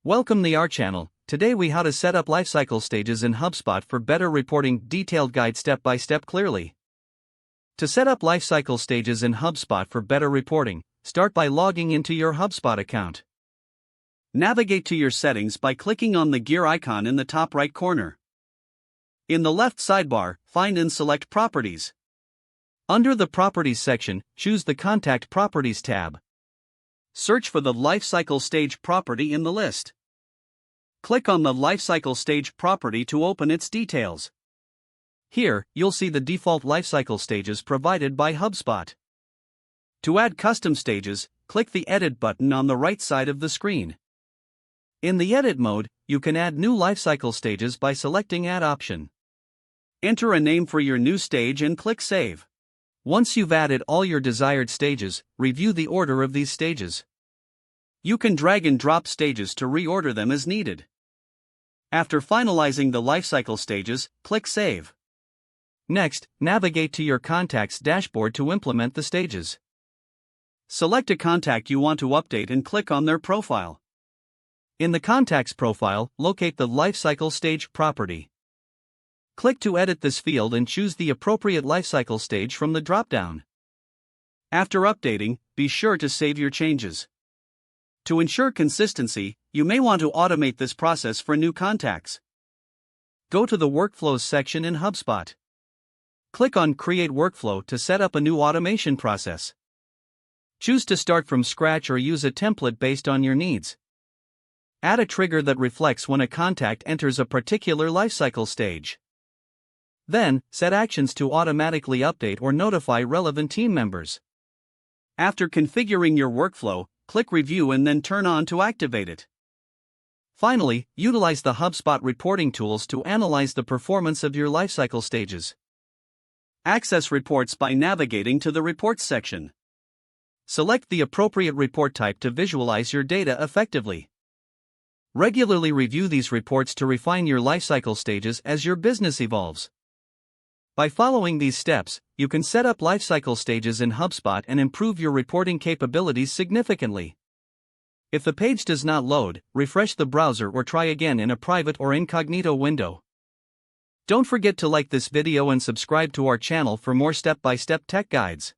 Welcome to our channel. Today we how to set up lifecycle stages in HubSpot for better reporting. Detailed guide step by step clearly. To set up lifecycle stages in HubSpot for better reporting, start by logging into your HubSpot account. Navigate to your settings by clicking on the gear icon in the top right corner. In the left sidebar, find and select Properties. Under the Properties section, choose the Contact Properties tab. Search for the Lifecycle Stage property in the list. Click on the Lifecycle Stage property to open its details. Here, you'll see the default lifecycle stages provided by HubSpot. To add custom stages, click the Edit button on the right side of the screen. In the Edit mode, you can add new lifecycle stages by selecting Add option. Enter a name for your new stage and click Save. Once you've added all your desired stages, review the order of these stages. You can drag and drop stages to reorder them as needed. After finalizing the lifecycle stages, click Save. Next, navigate to your contacts dashboard to implement the stages. Select a contact you want to update and click on their profile. In the contacts profile, locate the lifecycle stage property. Click to edit this field and choose the appropriate lifecycle stage from the drop-down. After updating, be sure to save your changes. To ensure consistency, you may want to automate this process for new contacts. Go to the Workflows section in HubSpot. Click on Create Workflow to set up a new automation process. Choose to start from scratch or use a template based on your needs. Add a trigger that reflects when a contact enters a particular lifecycle stage. Then, set actions to automatically update or notify relevant team members. After configuring your workflow, click Review and then turn on to activate it. Finally, utilize the HubSpot reporting tools to analyze the performance of your lifecycle stages. Access reports by navigating to the Reports section. Select the appropriate report type to visualize your data effectively. Regularly review these reports to refine your lifecycle stages as your business evolves. By following these steps, you can set up lifecycle stages in HubSpot and improve your reporting capabilities significantly. If the page does not load, refresh the browser or try again in a private or incognito window. Don't forget to like this video and subscribe to our channel for more step-by-step tech guides.